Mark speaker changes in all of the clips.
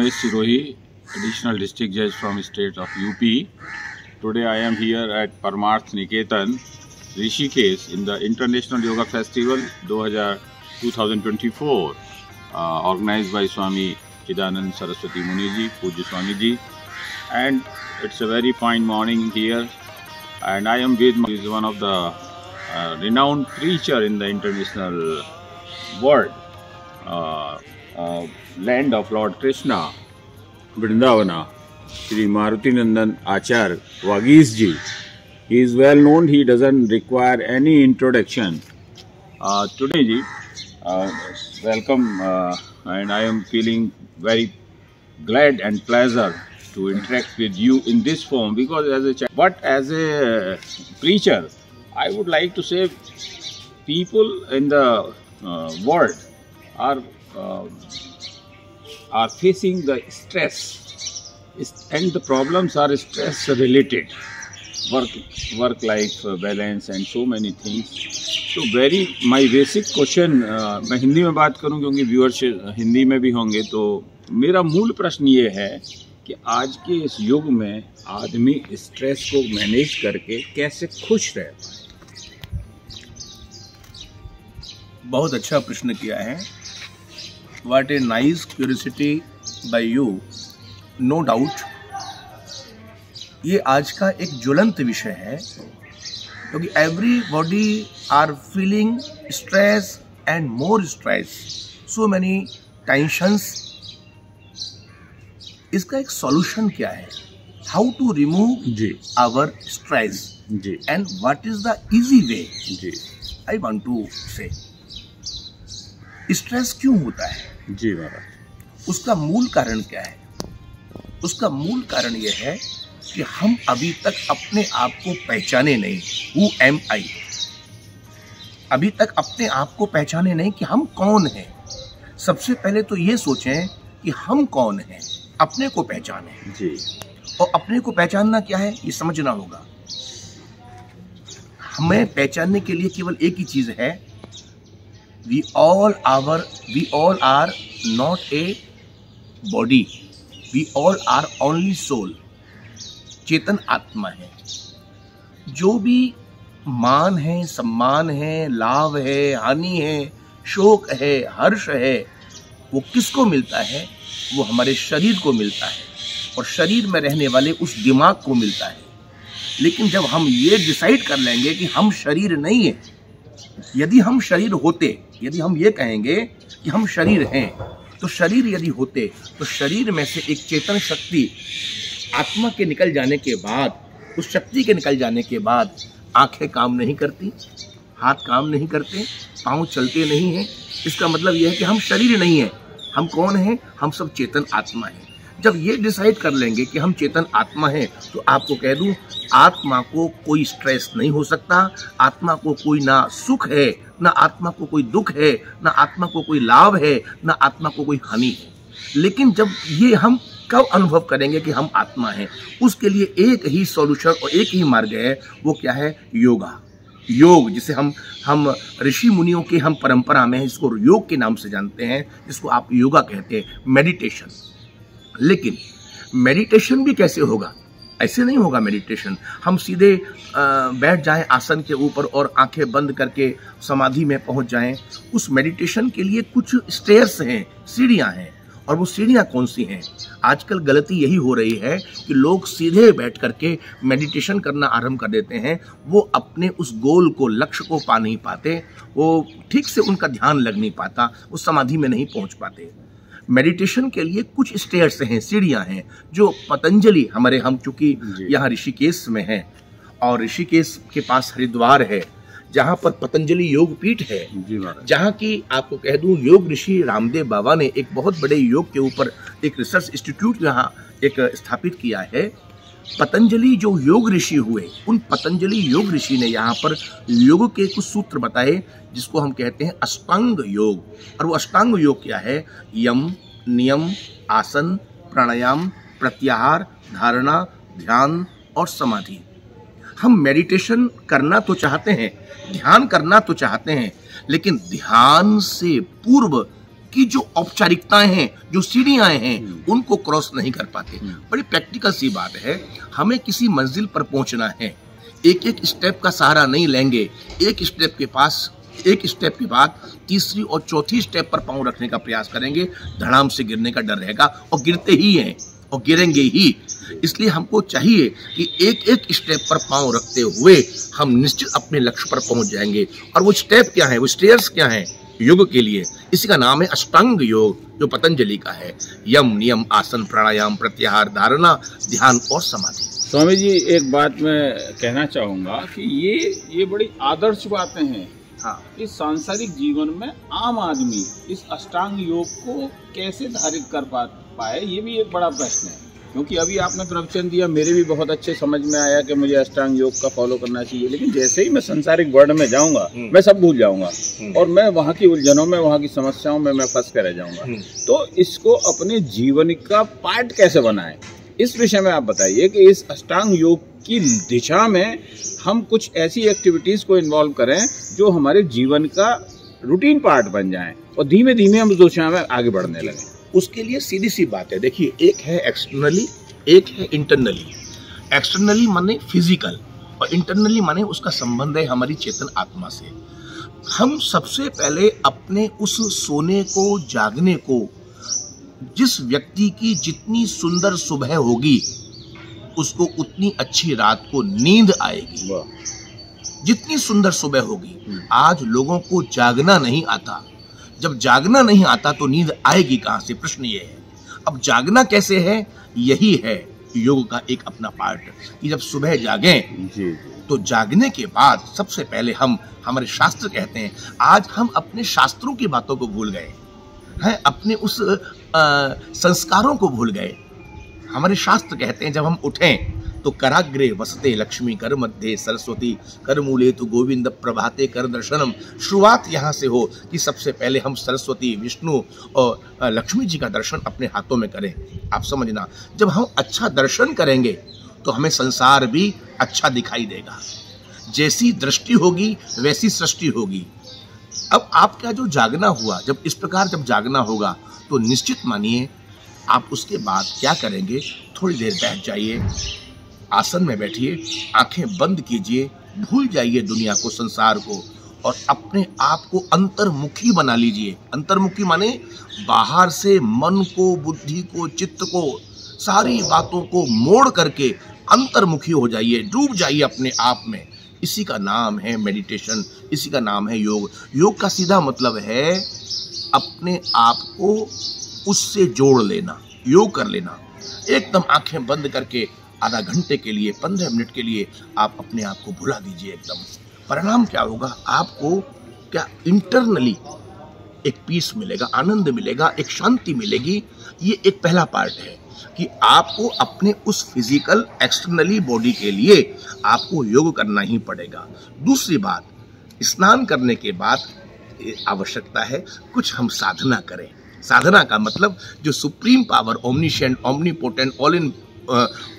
Speaker 1: Ramesh Sirohi, Additional District Judge from State of UP. Today I am here at Paramarth Niketan, Rishikesh in the International Yoga Festival 2024 organized by Swami Chidanand Saraswati Muniji, Pujya Swami Ji. And it's a very fine morning here, and I am with one of the renowned preacher in the international world, land of Lord Krishna, Vrindavana, Shri Maruti Nandan Acharya Vagish Ji. He is well known, he doesn't require any introduction. Today Ji, welcome, and I am feeling very glad and pleasure to interact with you in this form, because as a preacher, I would like to say people in the world are facing the stress, and the problems are stress related, work life balance and so many things. So my basic question, मैं हिंदी में बात करूं क्योंकि viewers Hindi में भी होंगे, तो मेरा मूल प्रश्न ये है कि आज के इस युग में आदमी स्ट्रेस को मैनेज करके कैसे खुश रहे।
Speaker 2: बहुत अच्छा प्रश्न किया है। What a nice curiosity by you. No doubt ये आज का एक ज्वलंत विषय है, क्योंकि everybody are feeling stress and more stress, so many tensions. इसका एक solution क्या है? How to remove our stress and what is the easy way? I want to say stress क्यों होता है
Speaker 1: जी महाराज,
Speaker 2: उसका मूल कारण क्या है? उसका मूल कारण यह है कि हम अभी तक अपने आप को पहचाने नहीं। Who am I? अभी तक अपने आप को पहचाने नहीं कि हम कौन हैं। सबसे पहले तो ये सोचें कि हम कौन हैं, अपने को पहचानें
Speaker 1: जी।
Speaker 2: और अपने को पहचानना क्या है ये समझना होगा। हमें पहचानने के लिए केवल एक ही चीज है, we all are not a body, we all are only soul. चेतन आत्मा है। जो भी मान है, सम्मान है, लाभ है, हानि है, शोक है, हर्ष है, वो किसको मिलता है? वो हमारे शरीर को मिलता है और शरीर में रहने वाले उस दिमाग को मिलता है। लेकिन जब हम ये डिसाइड कर लेंगे कि हम शरीर नहीं है, यदि हम शरीर होते, यदि हम ये कहेंगे कि हम शरीर हैं, तो शरीर यदि होते तो शरीर में से एक चेतन शक्ति आत्मा के निकल जाने के बाद, उस शक्ति के निकल जाने के बाद आंखें काम नहीं करती, हाथ काम नहीं करते, पांव चलते नहीं हैं। इसका मतलब यह है कि हम शरीर नहीं है। हम कौन हैं? हम सब चेतन आत्मा हैं। जब ये डिसाइड कर लेंगे कि हम चेतन आत्मा हैं, तो आपको कह दूं, आत्मा को कोई स्ट्रेस नहीं हो सकता, आत्मा को कोई ना सुख है, ना आत्मा को कोई दुख है, ना आत्मा को कोई लाभ है, ना आत्मा को कोई हानि है। लेकिन जब ये हम कब अनुभव करेंगे कि हम आत्मा हैं, उसके लिए एक ही सॉल्यूशन और एक ही मार्ग है। वो क्या है? योगा। योग, जिसे हम ऋषि मुनियों के हम परंपरा में इसको योग के नाम से जानते हैं, जिसको आप योगा कहते हैं, मेडिटेशन। लेकिन मेडिटेशन भी कैसे होगा? ऐसे नहीं होगा मेडिटेशन। हम सीधे बैठ जाएं आसन के ऊपर और आंखें बंद करके समाधि में पहुंच जाएं। उस मेडिटेशन के लिए कुछ स्टेयर्स हैं, सीढ़ियां हैं। और वो सीढ़ियां कौन सी हैं? आजकल गलती यही हो रही है कि लोग सीधे बैठ करके मेडिटेशन करना आरंभ कर देते हैं। वो अपने उस गोल को, लक्ष्य को पा नहीं पाते, वो ठीक से उनका ध्यान लग नहीं पाता, वो समाधि में नहीं पहुंच पाते। मेडिटेशन के लिए कुछ स्टेयर्स हैं, सीढ़ियां हैं, जो पतंजलि हम चूंकि यहाँ ऋषिकेश में हैं और ऋषिकेश के पास हरिद्वार है, जहाँ पर पतंजलि योग पीठ है, जहाँ की आपको कह दूं योग ऋषि रामदेव बाबा ने एक बहुत बड़े योग के ऊपर एक रिसर्च इंस्टीट्यूट यहाँ एक स्थापित किया है। पतंजलि जो योग ऋषि हुए, उन पतंजलि योग ऋषि ने यहाँ पर योग के कुछ सूत्र बताए, जिसको हम कहते हैं अष्टांग योग। और वो अष्टांग योग क्या है? यम, नियम, आसन, प्राणायाम, प्रत्याहार, धारणा, ध्यान और समाधि। हम मेडिटेशन करना तो चाहते हैं, ध्यान करना तो चाहते हैं, लेकिन ध्यान से पूर्व की जो औपचारिकताएं हैं, जो सीढ़ियां हैं, उनको क्रॉस नहीं कर पाते। बड़ी प्रैक्टिकल सी बात है, हमें किसी मंजिल पर पहुंचना है, एक एक स्टेप का सहारा नहीं लेंगे, एक स्टेप के बाद तीसरी और चौथी स्टेप पर पांव रखने का प्रयास करेंगे, धड़ाम से गिरने का डर रहेगा और गिरते ही हैं और गिरेंगे ही। इसलिए हमको चाहिए कि एक एक स्टेप पर पांव रखते हुए हम निश्चित अपने लक्ष्य पर पहुंच जाएंगे। और वो स्टेप क्या है, वो स्टेयर्स क्या है योग के लिए? इसी का नाम है अष्टांग योग, जो पतंजलि का है। यम, नियम, आसन, प्राणायाम, प्रत्याहार, धारणा, ध्यान और समाधि।
Speaker 1: स्वामी जी, एक बात मैं कहना चाहूँगा कि ये बड़ी आदर्श बातें हैं।
Speaker 2: हाँ,
Speaker 1: इस सांसारिक जीवन में आम आदमी इस अष्टांग योग को कैसे धारित कर पाए, ये भी एक बड़ा प्रश्न है। क्योंकि अभी आपने प्रवचन दिया, मेरे भी बहुत अच्छे समझ में आया कि मुझे अष्टांग योग का फॉलो करना चाहिए, लेकिन जैसे ही मैं सांसारिक वर्ल्ड में जाऊंगा मैं सब भूल जाऊंगा और मैं वहाँ की उलझनों में, वहाँ की समस्याओं में मैं फंस कर रह जाऊंगा। तो इसको अपने जीवन का पार्ट कैसे बनाएं, इस विषय में आप बताइए कि इस अष्टांग योग की दिशा में हम कुछ ऐसी एक्टिविटीज को इन्वॉल्व करें जो हमारे जीवन का रूटीन पार्ट बन जाएं और धीमे धीमे हम उस दिशा में आगे बढ़ने लगें।
Speaker 2: उसके लिए सीधी सी बात है, देखिए, एक है एक्सटर्नली, एक है इंटरनली। एक्सटर्नली माने फिजिकल और इंटरनली माने उसका संबंध है हमारी चेतन आत्मा से। हम सबसे पहले अपने उस सोने को, जागने को, जिस व्यक्ति की जितनी सुंदर सुबह होगी उसको उतनी अच्छी रात को नींद आएगी। जितनी सुंदर सुबह होगी, आज लोगों को जागना नहीं आता। जब जागना नहीं आता तो नींद आएगी कहां से? प्रश्न ये है। अब जागना कैसे है? यही है योग का एक अपना पार्ट कि जब सुबह जागें तो जागने के बाद सबसे पहले हमारे शास्त्र कहते हैं, आज हम अपने शास्त्रों की बातों को भूल गए हैं, अपने उस संस्कारों को भूल गए। हमारे शास्त्र कहते हैं जब हम उठें तो कराग्रे वसते लक्ष्मी, कर मध्य सरस्वती, कर मूले तो गोविंद, प्रभाते कर दर्शनम। शुरुआत यहाँ से हो कि सबसे पहले हम सरस्वती, विष्णु और लक्ष्मी जी का दर्शन अपने हाथों में करें। आप समझना, जब हम अच्छा दर्शन करेंगे तो हमें संसार भी अच्छा दिखाई देगा। जैसी दृष्टि होगी वैसी सृष्टि होगी। अब आपका जो जागना हुआ, जब इस प्रकार जब जागना होगा तो निश्चित मानिए आप उसके बाद क्या करेंगे, थोड़ी देर बैठ जाइए, आसन में बैठिए, आंखें बंद कीजिए, भूल जाइए दुनिया को, संसार को, और अपने आप को अंतर्मुखी बना लीजिए। अंतर्मुखी माने बाहर से मन को, बुद्धि को, चित्त को, सारी बातों को मोड़ करके अंतर्मुखी हो जाइए, डूब जाइए अपने आप में। इसी का नाम है मेडिटेशन, इसी का नाम है योग। योग का सीधा मतलब है अपने आप को उससे जोड़ लेना, योग कर लेना। एकदम आंखें बंद करके आधा घंटे के लिए, 15 मिनट के लिए आप अपने आप को भुला दीजिए एकदम। परिणाम क्या होगा? आपको क्या इंटरनली एक पीस मिलेगा, आनंद मिलेगा, एक शांति मिलेगी। ये एक पहला पार्ट है कि आपको अपने उस फिजिकल एक्सटर्नली बॉडी के लिए आपको योग करना ही पड़ेगा। दूसरी बात, स्नान करने के बाद आवश्यकता है कुछ हम साधना करें। साधना का मतलब जो supreme power, omniscient, omnipotent, all in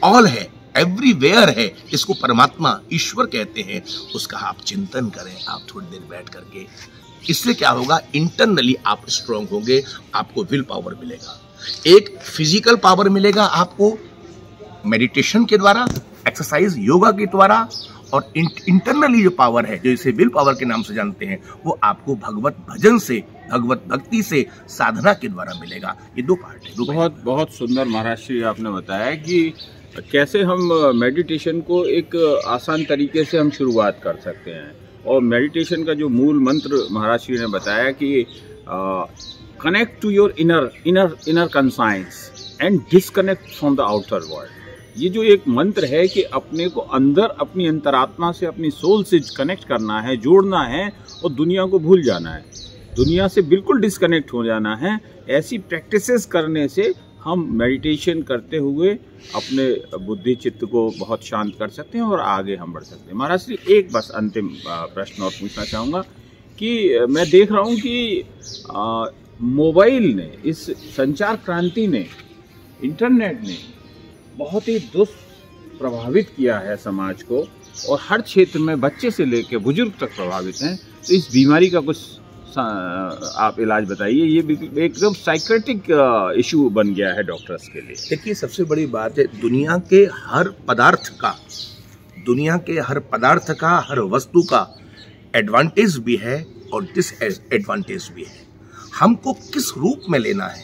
Speaker 2: all है, एवरीवेयर है, इसको परमात्मा, ईश्वर कहते हैं, उसका आप चिंतन करें, आप थोड़ी देर बैठ करके। इससे क्या होगा? इंटरनली आप स्ट्रांग होंगे, आपको विल पावर मिलेगा, एक फिजिकल पावर मिलेगा आपको मेडिटेशन के द्वारा, एक्सरसाइज योगा के द्वारा, और इंटरनली जो पावर है, जो इसे विल पावर के नाम से जानते हैं, वो आपको भगवत भजन से, भगवत भक्ति से, साधना के द्वारा मिलेगा। ये दो पार्ट है।
Speaker 1: बहुत बहुत सुंदर महाराज श्री आपने बताया कि कैसे हम मेडिटेशन को एक आसान तरीके से हम शुरुआत कर सकते हैं। और मेडिटेशन का जो मूल मंत्र महाराज श्री ने बताया कि connect to your inner conscience and disconnect from the outer world. ये जो एक मंत्र है कि अपने को अंदर, अपनी अंतरात्मा से, अपनी सोल से कनेक्ट करना है, जोड़ना है और दुनिया को भूल जाना है, दुनिया से बिल्कुल डिस्कनेक्ट हो जाना है। ऐसी प्रैक्टिसेस करने से हम मेडिटेशन करते हुए अपने बुद्धि चित्त को बहुत शांत कर सकते हैं और आगे हम बढ़ सकते हैं। महाराज श्री, एक बस अंतिम प्रश्न और पूछना चाहूँगा कि मैं देख रहा हूँ कि मोबाइल ने, इस संचार क्रांति ने, इंटरनेट ने बहुत ही दुष्प्रभावित किया है समाज को, और हर क्षेत्र में बच्चे से लेकर बुजुर्ग तक प्रभावित हैं। तो इस बीमारी का कुछ आप इलाज बताइए। ये एकदम साइकेट्रिक इशू बन गया है डॉक्टर्स के लिए।
Speaker 2: देखिए, सबसे बड़ी बात है दुनिया के हर पदार्थ का, हर वस्तु का एडवांटेज भी है और डिसएडवांटेज भी है। हमको किस रूप में लेना है।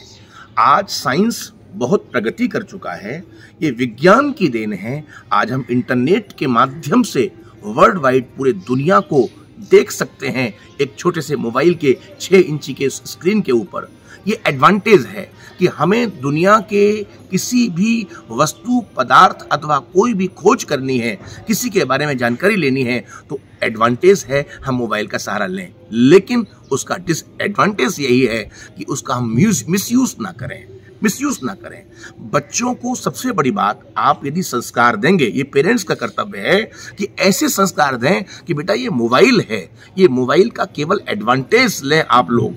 Speaker 2: आज साइंस बहुत प्रगति कर चुका है, ये विज्ञान की देन है। आज हम इंटरनेट के माध्यम से वर्ल्ड वाइड पूरे दुनिया को देख सकते हैं एक छोटे से मोबाइल के 6 इंची के स्क्रीन के ऊपर। ये एडवांटेज है कि हमें दुनिया के किसी भी वस्तु, पदार्थ अथवा कोई भी खोज करनी है, किसी के बारे में जानकारी लेनी है, तो एडवांटेज है हम मोबाइल का सहारा लें। लेकिन उसका डिसएडवांटेज यही है कि उसका हम मिसयूज ना करें। बच्चों को सबसे बड़ी बात, आप यदि संस्कार देंगे, ये पेरेंट्स का कर्तव्य है कि ऐसे संस्कार दें कि बेटा ये मोबाइल है, ये मोबाइल का केवल एडवांटेज लें आप लोग,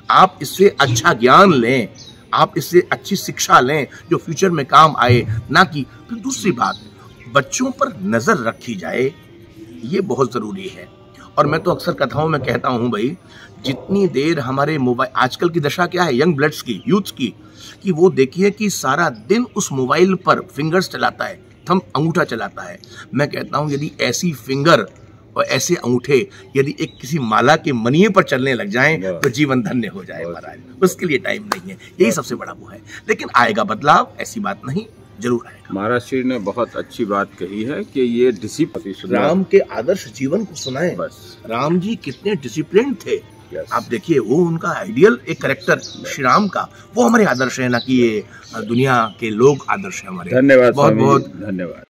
Speaker 2: आप इससे अच्छा ज्ञान लें, आप इससे अच्छी शिक्षा लें जो फ्यूचर में काम आए, ना कि। फिर दूसरी बात, बच्चों पर नजर रखी जाए, ये बहुत जरूरी है। और मैं तो अक्सर कथाओं में कहता हूं भाई, जितनी देर हमारे मोबाइल, आजकल की दशा क्या है यंग ब्लड्स की, यूथ की, कि वो देखिए कि सारा दिन उस मोबाइल पर फिंगर्स चलाता है, थंब अंगूठा चलाता है। मैं कहता हूं यदि ऐसी फिंगर और ऐसे अंगूठे यदि एक किसी माला के मनिए पर चलने लग जाएं तो जीवन धन्य हो जाए महाराज। उसके लिए टाइम नहीं है, यही सबसे बड़ा वो है। लेकिन आएगा बदलाव, ऐसी बात नहीं, जरूर आएगा।
Speaker 1: महाराज श्री ने बहुत अच्छी बात कही है कि ये डिसिप्लिन,
Speaker 2: राम के आदर्श जीवन को सुनाए। बस राम जी कितने डिसिप्लिन थे। आप देखिए, वो उनका आइडियल एक कैरेक्टर श्री राम का, वो हमारे आदर्श है, ना कि ये दुनिया के लोग आदर्श है हमारे।
Speaker 1: धन्यवाद, बहुत बहुत धन्यवाद।